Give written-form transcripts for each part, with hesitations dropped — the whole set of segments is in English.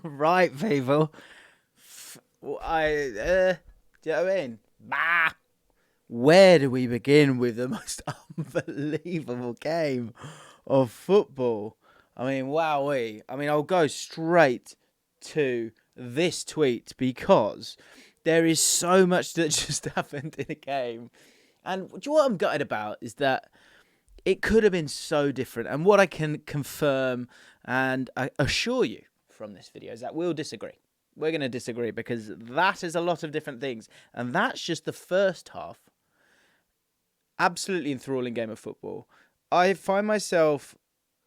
Right, people. Do you know what I mean? Bah! Where do we begin with the most unbelievable game of football? I mean, wowee. I mean, I'll go straight to this tweet because there is so much that just happened in a game. And do you know what I'm gutted about is that it could have been so different. And what I can confirm and I assure you from this video is that we'll disagree. We're going to disagree because that is a lot of different things. And that's just the first half. Absolutely enthralling game of football. I find myself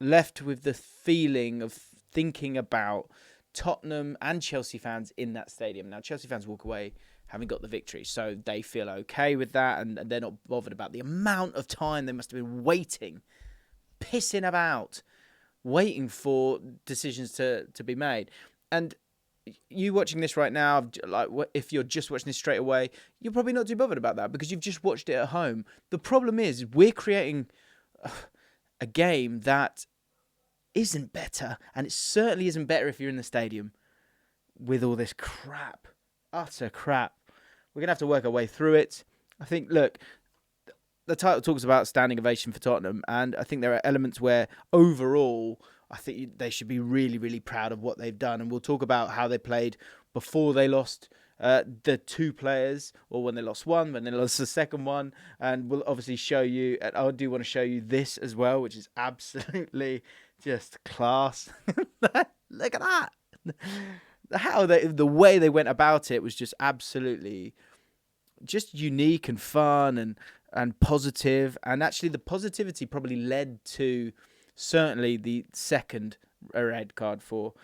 left with the feeling of thinking about Tottenham and Chelsea fans in that stadium. Now, Chelsea fans walk away having got the victory, so they feel okay with that, and they're not bothered about the amount of time they must have been waiting, pissing about, waiting for decisions to be made. And you watching this right now, like if you're just watching this straight away, you're probably not too bothered about that because you've just watched it at home. The problem is we're creating a game that isn't better, and it certainly isn't better if you're in the stadium with all this crap, utter crap. We're going to have to work our way through it. I think, look, the title talks about standing ovation for Tottenham, and I think there are elements where overall I think they should be really, really proud of what they've done. And we'll talk about how they played before they lost the two players, or when they lost one, when they lost the second one. And we'll obviously show you, and I do want to show you this as well, which is absolutely just class. Look at that. How the way they went about it was just absolutely just unique and fun and positive. And actually the positivity probably led to certainly the second red card for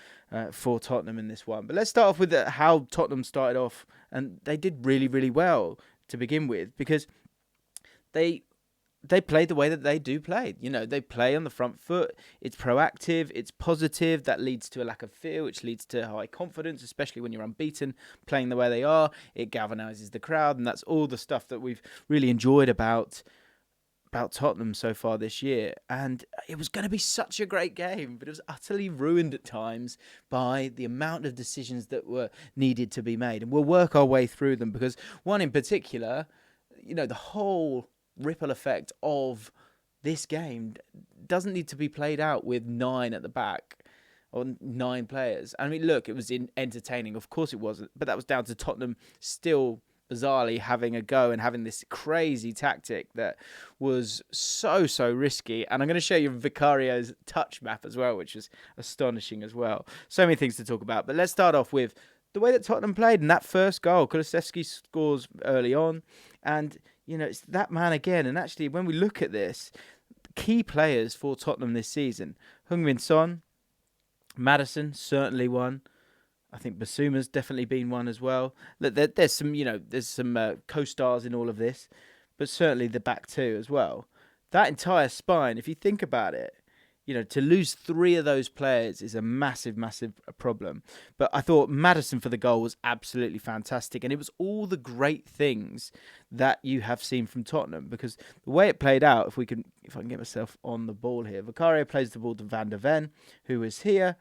Tottenham in this one. But let's start off with how Tottenham started off, and they did really, really well to begin with because they played the way that they do play. You know, they play on the front foot. It's proactive. It's positive. That leads to a lack of fear, which leads to high confidence, especially when you're unbeaten, playing the way they are. It galvanizes the crowd, and that's all the stuff that we've really enjoyed about Tottenham so far this year. And it was going to be such a great game, but it was utterly ruined at times by the amount of decisions that were needed to be made. And we'll work our way through them because one in particular, you know, the whole ripple effect of this game doesn't need to be played out with 9 at the back or 9 players. I mean, look, it was entertaining. Of course it wasn't, but that was down to Tottenham still bizarrely having a go and having this crazy tactic that was so risky. And I'm going to show you Vicario's touch map as well, which is astonishing as well. So many things to talk about, but let's start off with the way that Tottenham played in that first goal. Kulusevski scores early on, and you know, it's that man again. And actually, when we look at this, key players for Tottenham this season, Heung-min Son, Maddison, certainly one. I think Basuma's definitely been one as well. Look, there's some co-stars in all of this, but certainly the back two as well. That entire spine, if you think about it, you know, to lose 3 of those players is a massive problem. But I thought Maddison for the goal was absolutely fantastic. And it was all the great things that you have seen from Tottenham. Because the way it played out, if I can get myself on the ball here, Vicario plays the ball to Van der Ven, who is here.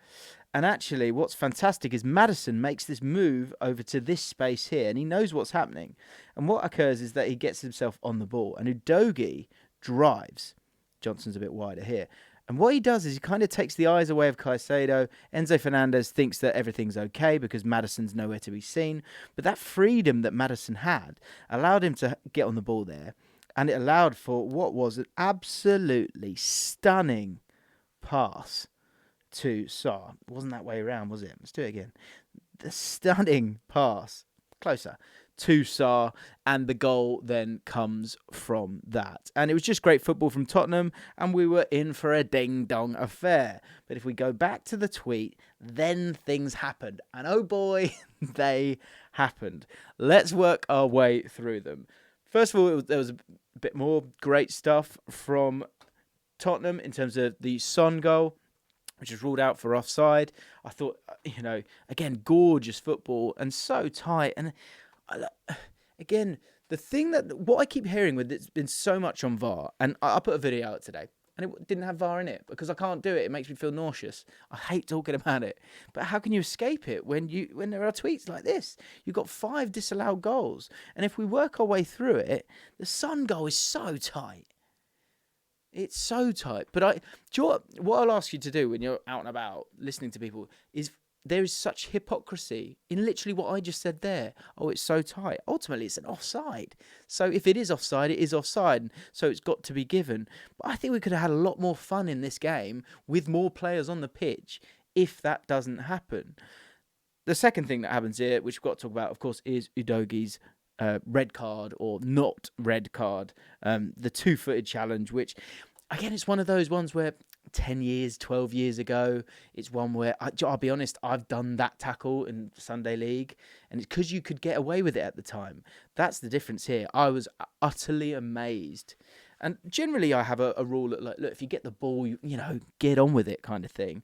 And actually, what's fantastic is Maddison makes this move over to this space here. And he knows what's happening. And what occurs is that he gets himself on the ball. And Udogie drives. Johnson's a bit wider here. And what he does is he kind of takes the eyes away of Caicedo. Enzo Fernandez thinks that everything's okay because Maddison's nowhere to be seen. But that freedom that Maddison had allowed him to get on the ball there. And it allowed for what was an absolutely stunning pass to Sarr. It wasn't that way around, was it? Let's do it again. The stunning pass. Closer. To Sarr, and the goal then comes from that. And it was just great football from Tottenham, and we were in for a ding-dong affair. But if we go back to the tweet, then things happened. And oh boy, they happened. Let's work our way through them. First of all, there was a bit more great stuff from Tottenham in terms of the Son goal, which was ruled out for offside. I thought, you know, again, gorgeous football and so tight. And again, the thing what I keep hearing with it's been so much on VAR, and I put a video out today. and it didn't have VAR in it because I can't do it. It makes me feel nauseous. I hate talking about it. But how can you escape it when there are tweets like this? You've got 5 disallowed goals. And if we work our way through it, the Son goal is so tight. It's so tight. But what I'll ask you to do when you're out and about listening to people is there is such hypocrisy in literally what I just said there. Oh, it's so tight. Ultimately, it's an offside. So if it is offside, it is offside. So it's got to be given. But I think we could have had a lot more fun in this game with more players on the pitch if that doesn't happen. The second thing that happens here, which we've got to talk about, of course, is Udogie's red card or not red card. The 2-footed challenge, which, again, it's one of those ones where 10 years, 12 years ago, it's one where, I'll be honest, I've done that tackle in Sunday League, and it's because you could get away with it at the time. That's the difference here. I was utterly amazed. And generally, I have a rule that, like, look, if you get the ball, get on with it kind of thing.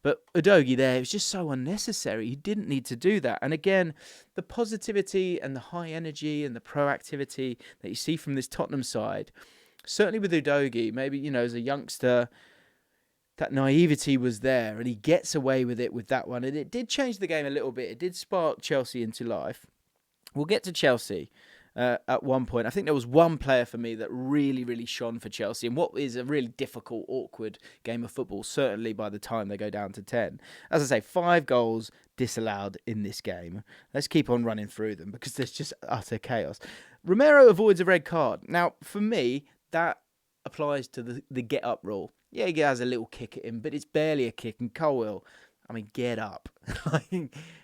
But Udogie there, it was just so unnecessary. He didn't need to do that. And again, the positivity and the high energy and the proactivity that you see from this Tottenham side, certainly with Udogie, maybe, as a youngster, that naivety was there, and he gets away with it with that one. And it did change the game a little bit. It did spark Chelsea into life. We'll get to Chelsea at one point. I think there was one player for me that really, really shone for Chelsea in what is a really difficult, awkward game of football, certainly by the time they go down to 10. As I say, 5 goals disallowed in this game. Let's keep on running through them because there's just utter chaos. Romero avoids a red card. Now, for me, that applies to the get-up rule. Yeah, he has a little kick at him, but it's barely a kick. And Colwill, get up.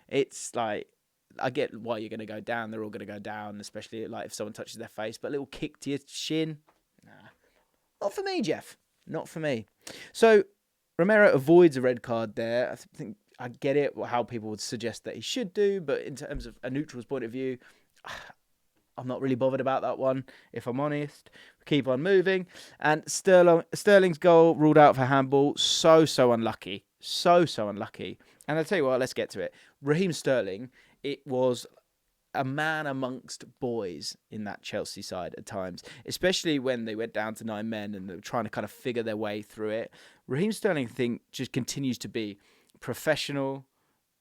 It's like, I get why you're going to go down. They're all going to go down, especially like if someone touches their face. But a little kick to your shin, nah. Not for me, Jeff. Not for me. So Romero avoids a red card there. I think I get it, how people would suggest that he should do. But in terms of a neutral's point of view, I'm not really bothered about that one, if I'm honest. We keep on moving. And Sterling's goal ruled out for handball. So unlucky. So unlucky. And I'll tell you what, let's get to it. Raheem Sterling, it was a man amongst boys in that Chelsea side at times, especially when they went down to 9 men and they were trying to kind of figure their way through it. Raheem Sterling, I think, just continues to be professional,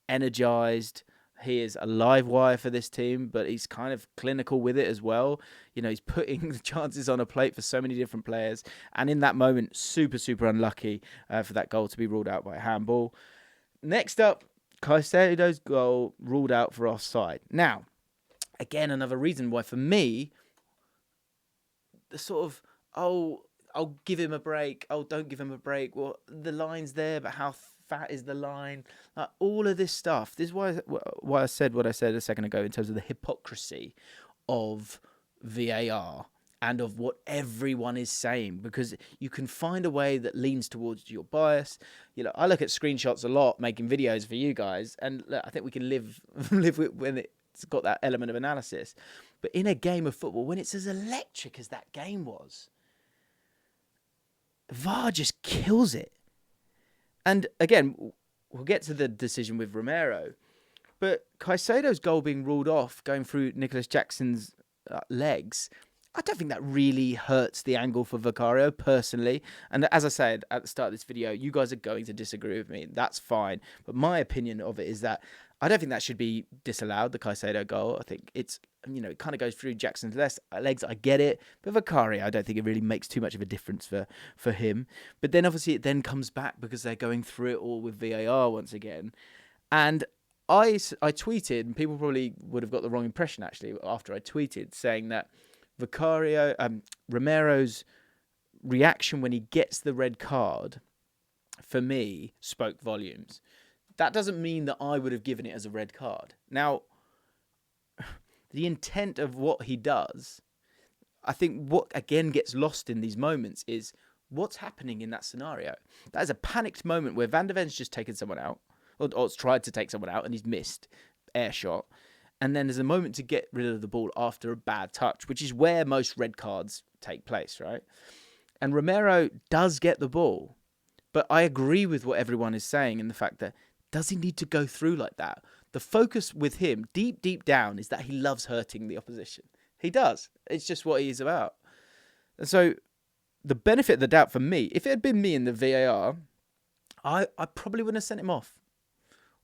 energised. He is a live wire for this team, but he's kind of clinical with it as well. He's putting the chances on a plate for so many different players. And in that moment, super unlucky for that goal to be ruled out by a handball. Next up, Caicedo's goal ruled out for offside. Now, again, another reason why, for me, the sort of, I'll give him a break. Oh, don't give him a break. Well, the line's there, but how fat is the line? Like, all of this stuff. This is why I said what I said a second ago in terms of the hypocrisy of VAR and of what everyone is saying, because you can find a way that leans towards your bias. I look at screenshots a lot, making videos for you guys, and look, I think we can live with when it's got that element of analysis. But in a game of football, when it's as electric as that game was, VAR just kills it. And again, we'll get to the decision with Romero, but Caicedo's goal being ruled off, going through Nicholas Jackson's legs, I don't think that really hurts the angle for Vicario, personally. And as I said at the start of this video, you guys are going to disagree with me. That's fine. But my opinion of it is that I don't think that should be disallowed, the Caicedo goal. I think it's, it kind of goes through Jackson's legs. I get it. But Vicario, I don't think it really makes too much of a difference for him. But then obviously it then comes back because they're going through it all with VAR once again. And I tweeted, and people probably would have got the wrong impression actually after I tweeted, saying that Romero's reaction when he gets the red card, for me, spoke volumes. That doesn't mean that I would have given it as a red card. Now, the intent of what he does, I think what again gets lost in these moments is what's happening in that scenario. That is a panicked moment where Van der Ven's just taken someone out, or tried to take someone out, and he's missed, air shot. And then there's a moment to get rid of the ball after a bad touch, which is where most red cards take place, right? And Romero does get the ball. But I agree with what everyone is saying in the fact that, does he need to go through like that? The focus with him, deep down, is that he loves hurting the opposition. He does. It's just what he's about. And so the benefit of the doubt for me, if it had been me in the VAR, I probably wouldn't have sent him off.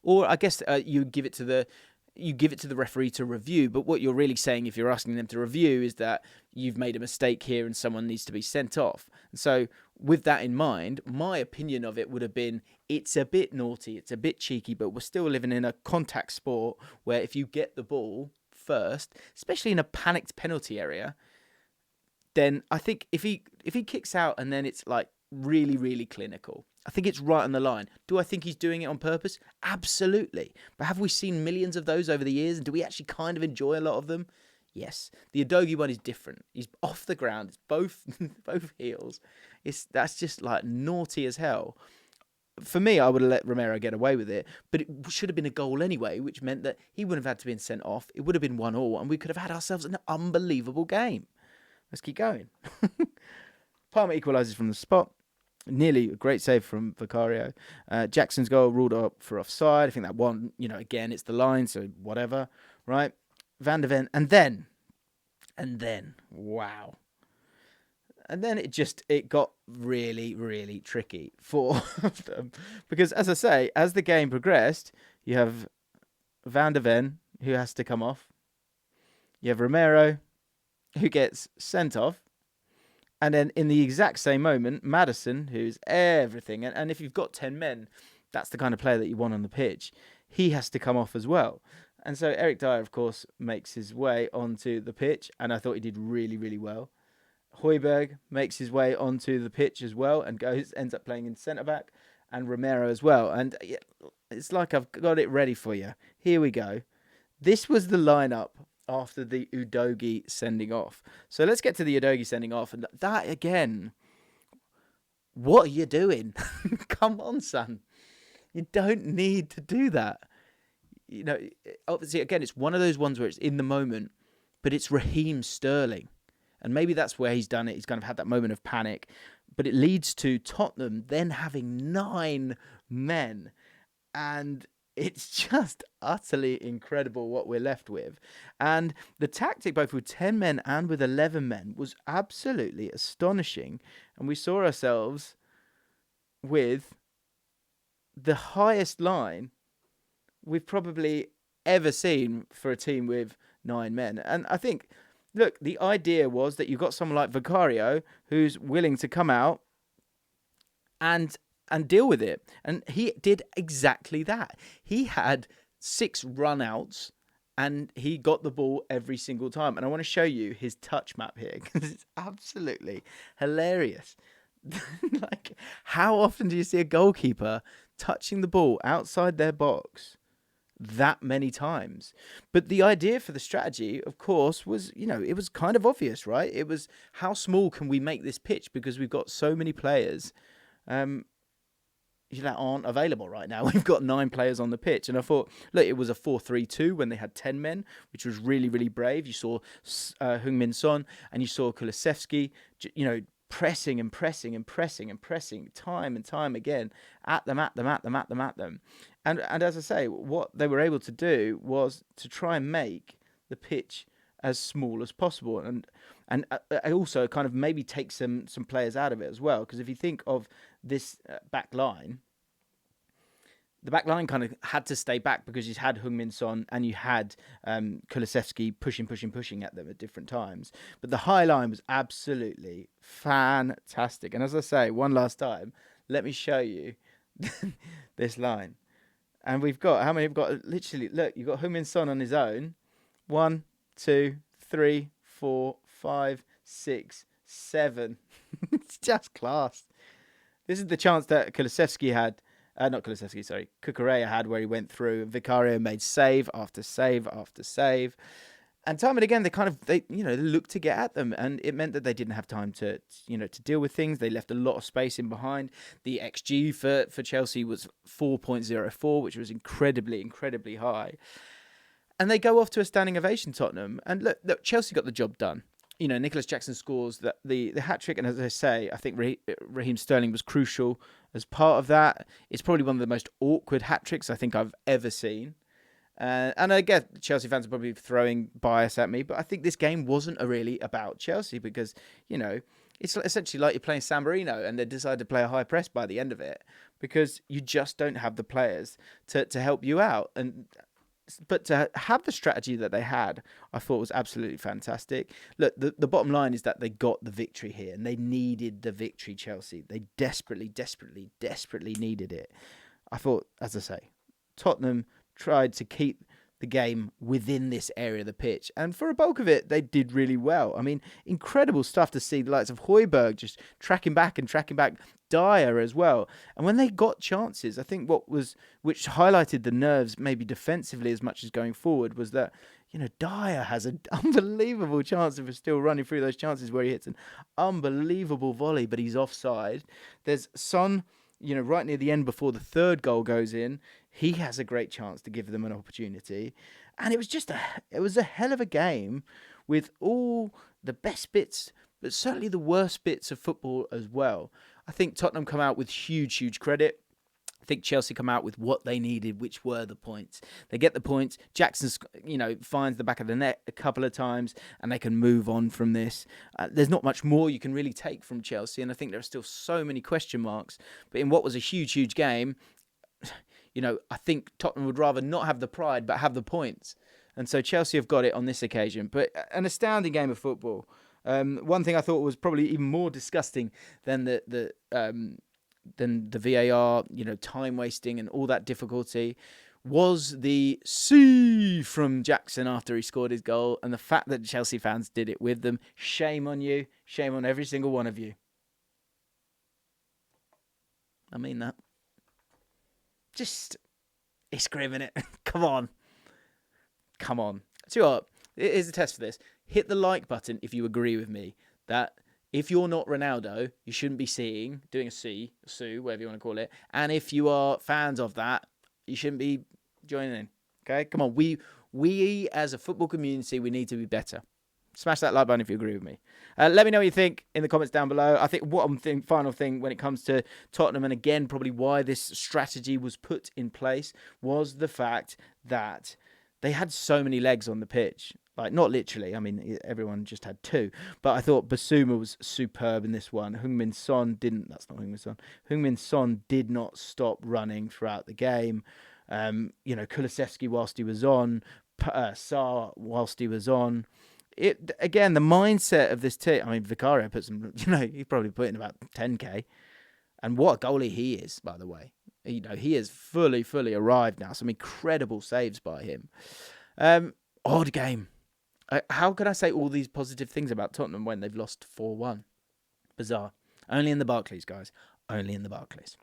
Or I guess you give it to the referee to review. But what you're really saying, if you're asking them to review, is that you've made a mistake here and someone needs to be sent off. And so with that in mind, my opinion of it would have been, it's a bit naughty, it's a bit cheeky, but we're still living in a contact sport where if you get the ball first, especially in a panicked penalty area, then I think if he kicks out and then it's like really, really clinical, I think it's right on the line. Do I think he's doing it on purpose? Absolutely. But have we seen millions of those over the years? And do we actually kind of enjoy a lot of them? Yes. The Udogie one is different. He's off the ground. It's both heels. That's just like naughty as hell. For me, I would have let Romero get away with it, but it should have been a goal anyway, which meant that he wouldn't have had to be sent off. It would have been 1-1, and we could have had ourselves an unbelievable game. Let's keep going. Palmer equalises from the spot. Nearly a great save from Vicario. Jackson's goal ruled up for offside. I think that one, again, it's the line, so whatever, right? Van de Ven, and then, wow. And then it got really, really tricky for them. Because, as I say, as the game progressed, you have Van de Ven, who has to come off. You have Romero, who gets sent off. And then in the exact same moment, Maddison, who's everything, and if you've got 10 men, that's the kind of player that you want on the pitch, he has to come off as well. And so Eric Dyer, of course, makes his way onto the pitch, and I thought he did really, really well. Højbjerg makes his way onto the pitch as well and ends up playing in centre-back, and Romero as well. And it's like I've got it ready for you. Here we go. This was the lineup after the Udogie sending off. So let's get to the Udogie sending off. And that, again, what are you doing? Come on, son. You don't need to do that. Obviously, again, it's one of those ones where it's in the moment, but it's Raheem Sterling. And maybe that's where he's done it. He's kind of had that moment of panic. But it leads to Tottenham then having 9 men. And it's just utterly incredible what we're left with. And the tactic, both with 10 men and with 11 men, was absolutely astonishing. And we saw ourselves with the highest line we've probably ever seen for a team with 9 men. And I think, look, the idea was that you've got someone like Vicario who's willing to come out and deal with it. And he did exactly that. He had 6 run-outs and he got the ball every single time. And I want to show you his touch map here because it's absolutely hilarious. Like, how often do you see a goalkeeper touching the ball outside their box that many times? But the idea for the strategy, of course, was, it was kind of obvious, right? It was, how small can we make this pitch because we've got so many players that aren't available right now. We've got 9 players on the pitch. And I thought, look, it was a 4-3-2 when they had 10 men, which was really, really brave. You saw Heung-min Son and you saw Kulusevski, pressing and pressing and pressing and pressing time and time again at them. And as I say, what they were able to do was to try and make the pitch as small as possible. And I also kind of maybe take some players out of it as well. Because if you think of this back line, the back line kind of had to stay back because you had Heung-min Son and you had Kulusevski pushing at them at different times. But the high line was absolutely fantastic. And as I say, one last time, let me show you this line. And we've got, how many have got? Literally, look, you've got Heung-min Son on his own. 1, 2, 3, 4, 5, 6, 7. It's just class. This is the chance that Kulusevski had. Cucurella had, where he went through. Vicario made save after save after save. And time and again, they looked to get at them. And it meant that they didn't have time to deal with things. They left a lot of space in behind. The XG for Chelsea was 4.04, which was incredibly, incredibly high. And they go off to a standing ovation, Tottenham. And look, Chelsea got the job done. Nicholas Jackson scores the hat-trick. And as I say, I think Raheem Sterling was crucial as part of that. It's probably one of the most awkward hat-tricks I think I've ever seen. And I guess Chelsea fans are probably throwing bias at me, but I think this game wasn't really about Chelsea because, it's essentially like you're playing San Marino and they decide to play a high press by the end of it because you just don't have the players to help you out. But to have the strategy that they had, I thought was absolutely fantastic. Look, the bottom line is that they got the victory here, and they needed the victory, Chelsea. They desperately, desperately, desperately needed it. I thought, as I say, Tottenham tried to keep the game within this area of the pitch, and for a bulk of it, they did really well. I mean, incredible stuff to see the likes of Højbjerg just tracking back, Dyer as well. And when they got chances, I think which highlighted the nerves maybe defensively as much as going forward was that, Dyer has an unbelievable chance of still running through those chances where he hits an unbelievable volley, but he's offside. There's Son, right near the end before the third goal goes in. He has a great chance to give them an opportunity. And it was a hell of a game with all the best bits, but certainly the worst bits of football as well. I think Tottenham come out with huge, huge credit. I think Chelsea come out with what they needed, which were the points. They get the points. Jackson, finds the back of the net a couple of times, and they can move on from this. There's not much more you can really take from Chelsea, and I think there are still so many question marks. But in what was a huge, huge game, I think Tottenham would rather not have the pride, but have the points. And so Chelsea have got it on this occasion. But an astounding game of football. One thing I thought was probably even more disgusting than the VAR, time wasting and all that difficulty, was the see from Jackson after he scored his goal, and the fact that Chelsea fans did it with them. Shame on you. Shame on every single one of you. I mean that. Just, it's grim, innit? Come on. So what? Here's a test for this. Hit the like button if you agree with me that if you're not Ronaldo, you shouldn't be doing a sue, whatever you want to call it. And if you are fans of that, you shouldn't be joining in. Okay? Come on. We as a football community, we need to be better. Smash that like button if you agree with me. Let me know what you think in the comments down below. I think final thing when it comes to Tottenham, and again, probably why this strategy was put in place, was the fact that they had so many legs on the pitch. Like, not literally. I mean, everyone just had two. But I thought Basuma was superb in this one. Heung-min Son didn't. That's not Heung-min Son. Heung-min Son did not stop running throughout the game. Kulusevski whilst he was on. Sarr whilst he was on. Again, the mindset of this team. I mean, Vicario put some. He's probably put in about 10k. And what a goalie he is, by the way. He is fully arrived now. Some incredible saves by him. Odd game. How can I say all these positive things about Tottenham when they've lost 4-1? Bizarre. Only in the Barclays, guys. Only in the Barclays.